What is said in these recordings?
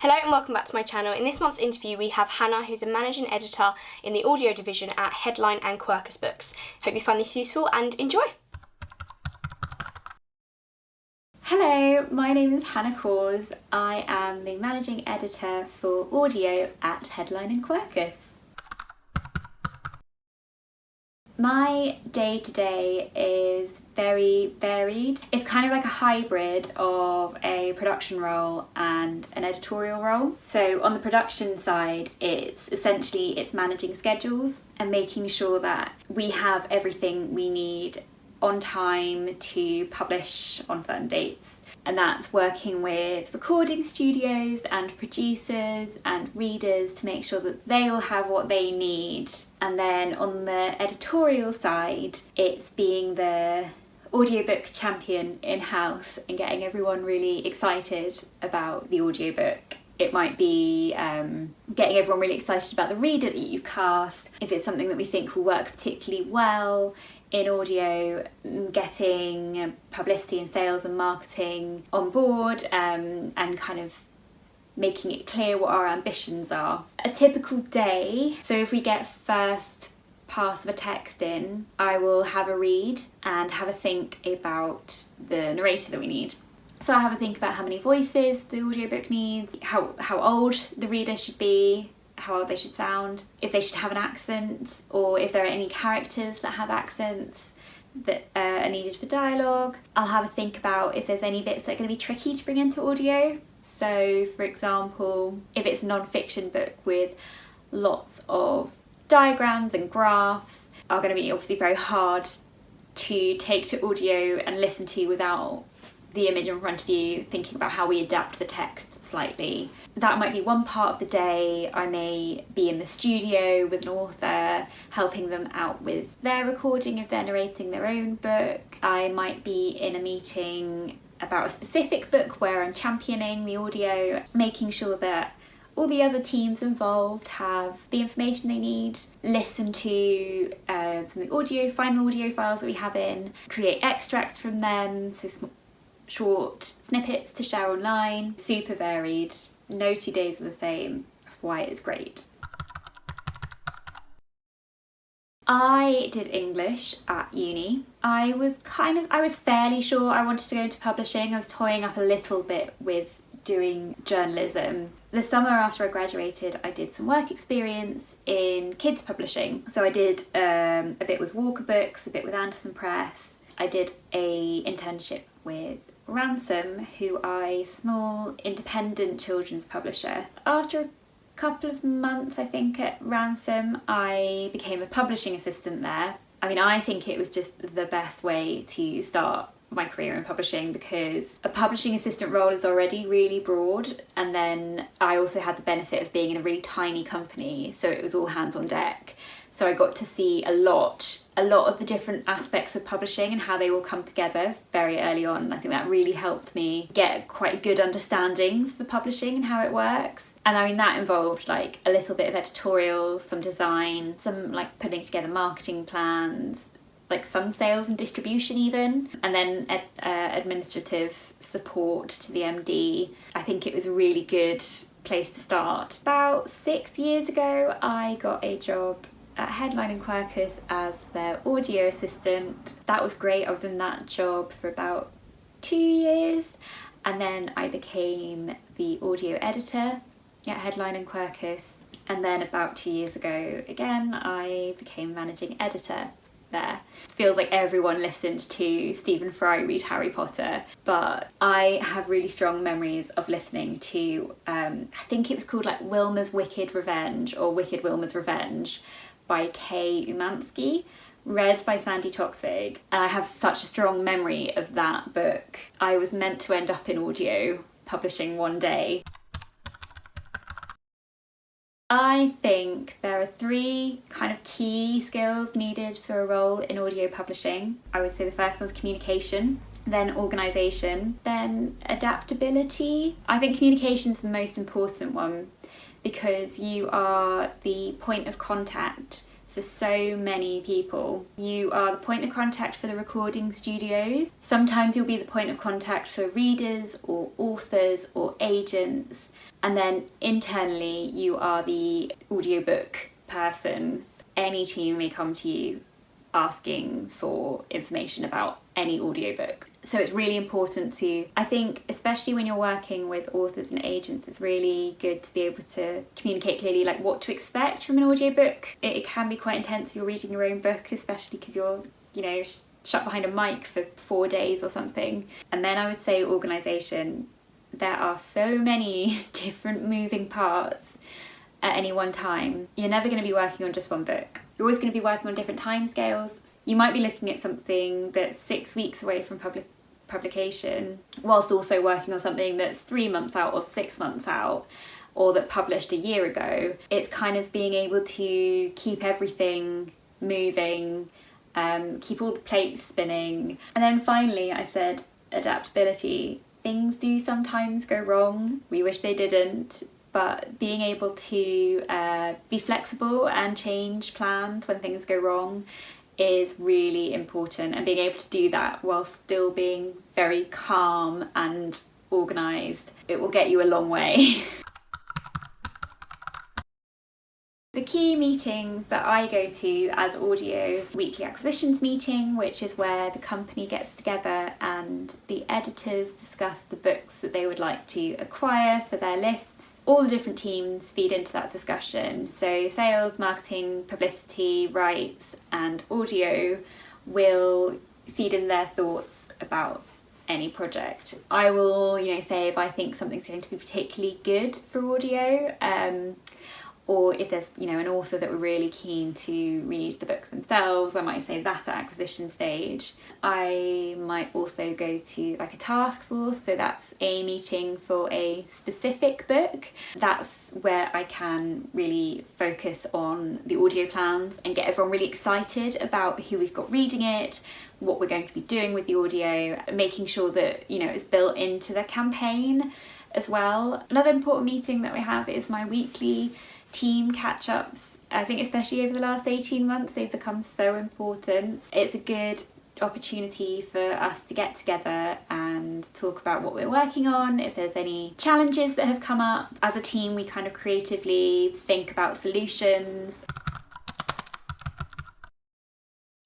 Hello and welcome back to my channel. In this month's interview we have Hannah, who's a managing editor in the audio division at Headline and Quercus books. Hope you find this useful and enjoy. Hello, my name is Hannah Cawse. I am the managing editor for audio at Headline and Quercus. My day-to-day is very varied. It's kind of like a hybrid of a production role and an editorial role. So on the production side, it's managing schedules and making sure that we have everything we need on time to publish on certain dates. And that's working with recording studios and producers and readers to make sure that they all have what they need. And then on the editorial side, it's being the audiobook champion in-house and getting everyone really excited about the audiobook. It might be getting everyone really excited about the reader that you cast, if it's something that we think will work particularly well in audio, getting publicity and sales and marketing on board and kind of making it clear what our ambitions are. A typical day, so if we get first pass of a text in, I will have a read and have a think about the narrator that we need. So I have a think about how many voices the audiobook needs, how old the reader should be, how old they should sound, if they should have an accent, or if there are any characters that have accents that are needed for dialogue. I'll have a think about if there's any bits that are going to be tricky to bring into audio. So for example, if it's a non-fiction book with lots of diagrams and graphs, are going to be obviously very hard to take to audio and listen to without the image in front of you, thinking about how we adapt the text slightly. That might be one part of the day. I may be in the studio with an author, helping them out with their recording if they're narrating their own book. I might be in a meeting about a specific book where I'm championing the audio, making sure that all the other teams involved have the information they need, listen to some of the final audio files that we have in, create extracts from them, so short snippets to share online. Super varied, no 2 days are the same. That's why it's great. I did English at uni. I was fairly sure I wanted to go into publishing. I was toying up a little bit with doing journalism. The summer after I graduated, I did some work experience in kids publishing. So I did a bit with Walker Books, a bit with Anderson Press. I did a internship with Ransom, who are a small independent children's publisher. After a couple of months, I think, at Ransom, I became a publishing assistant there. I mean, I think it was just the best way to start my career in publishing, because a publishing assistant role is already really broad, and then I also had the benefit of being in a really tiny company, so it was all hands on deck. So I got to see a lot of the different aspects of publishing and how they all come together very early on. I think that really helped me get quite a good understanding for publishing and how it works. And I mean, that involved like a little bit of editorial, some design, some like putting together marketing plans, like some sales and distribution even, and then administrative support to the MD. I think it was a really good place to start. About 6 years ago, I got a job at Headline and Quercus as their audio assistant. That was great. I was in that job for about 2 years, and then I became the audio editor at Headline and Quercus, and then about 2 years ago again I became managing editor there. Feels like everyone listened to Stephen Fry read Harry Potter, but I have really strong memories of listening to I think it was called like Wilma's Wicked Revenge or Wicked Wilma's Revenge by Kay Umansky, read by Sandy Toksvig, and I have such a strong memory of that book. I was meant to end up in audio publishing one day. I think there are 3 kind of key skills needed for a role in audio publishing. I would say the first one's communication, then organisation, then adaptability. I think communication's the most important one, because you are the point of contact for so many people. You are the point of contact for the recording studios. Sometimes you'll be the point of contact for readers or authors or agents. And then internally, you are the audiobook person. Any team may come to you asking for information about any audiobook. So it's really important to, I think, especially when you're working with authors and agents, it's really good to be able to communicate clearly like what to expect from an audiobook. It can be quite intense if you're reading your own book, especially because you're, shut behind a mic for 4 days or something. And then I would say organisation. There are so many different moving parts at any one time. You're never going to be working on just one book. You're always going to be working on different timescales. You might be looking at something that's 6 weeks away from publication, whilst also working on something that's 3 months out or 6 months out, or that published a year ago. It's kind of being able to keep everything moving, keep all the plates spinning. And then finally, I said adaptability. Things do sometimes go wrong. We wish they didn't. But being able to be flexible and change plans when things go wrong is really important, and being able to do that while still being very calm and organised, it will get you a long way. The key meetings that I go to as audio, weekly acquisitions meeting, which is where the company gets together and the editors discuss the books that they would like to acquire for their lists. All the different teams feed into that discussion. So sales, marketing, publicity, rights and audio will feed in their thoughts about any project. I will, say if I think something's going to be particularly good for audio, or if there's, an author that we're really keen to read the book themselves, I might say that at acquisition stage. I might also go to like a task force, so that's a meeting for a specific book. That's where I can really focus on the audio plans and get everyone really excited about who we've got reading it, what we're going to be doing with the audio, making sure that, it's built into the campaign as well. Another important meeting that we have is my weekly team catch-ups. I think especially over the last 18 months they've become so important. It's a good opportunity for us to get together and talk about what we're working on, if there's any challenges that have come up. As a team we kind of creatively think about solutions.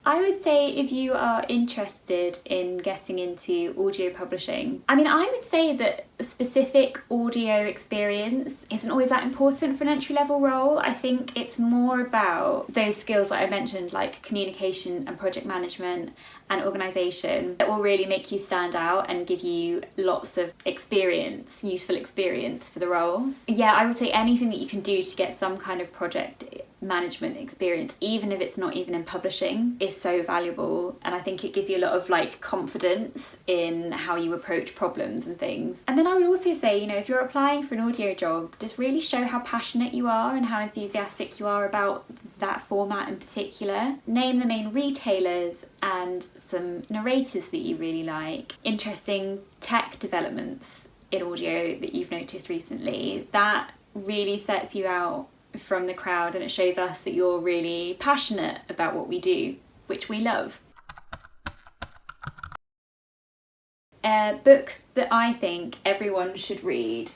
I would say if you are interested in getting into audio publishing, I would say that a specific audio experience isn't always that important for an entry-level role. I think it's more about those skills that I mentioned, like communication and project management and organisation, that will really make you stand out and give you lots of experience, useful experience for the roles. Yeah, I would say anything that you can do to get some kind of project management experience, even if it's not even in publishing, is so valuable, and I think it gives you a lot of confidence in how you approach problems and things. And then I would also say, if you're applying for an audio job, just really show how passionate you are and how enthusiastic you are about that format in particular. Name the main retailers and some narrators that you really like. Interesting tech developments in audio that you've noticed recently. That really sets you out from the crowd, and it shows us that you're really passionate about what we do, which we love. A book that I think everyone should read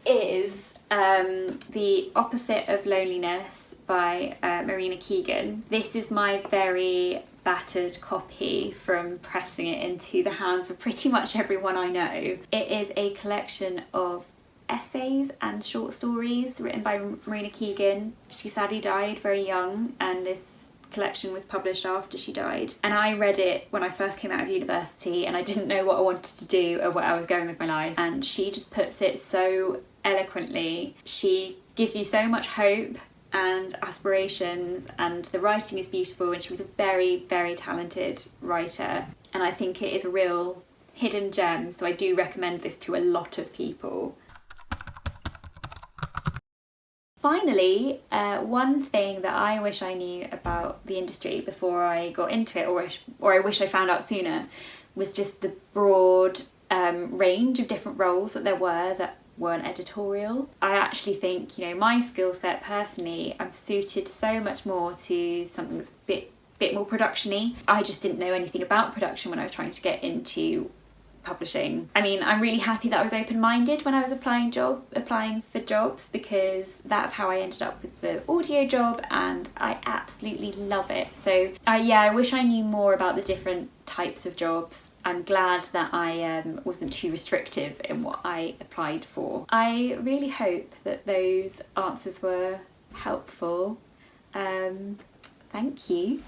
is The Opposite of Loneliness by Marina Keegan. This is my very battered copy from pressing it into the hands of pretty much everyone I know. It is a collection of essays and short stories written by Marina Keegan. She sadly died very young, and this collection was published after she died. And I read it when I first came out of university, and I didn't know what I wanted to do or where I was going with my life. And she just puts it so eloquently. She gives you so much hope and aspirations, and the writing is beautiful, and she was a very, very talented writer. And I think it is a real hidden gem, so I do recommend this to a lot of people. Finally, one thing that I wish I knew about the industry before I got into it, or I wish I found out sooner, was just the broad range of different roles that there were that weren't editorial. I actually think, you know, my skill set personally, I'm suited so much more to something that's a bit more production-y. I just didn't know anything about production when I was trying to get into publishing. I mean, I'm really happy that I was open-minded when I was applying for jobs, because that's how I ended up with the audio job, and I absolutely love it. So yeah, I wish I knew more about the different types of jobs. I'm glad that I wasn't too restrictive in what I applied for. I really hope that those answers were helpful. Thank you.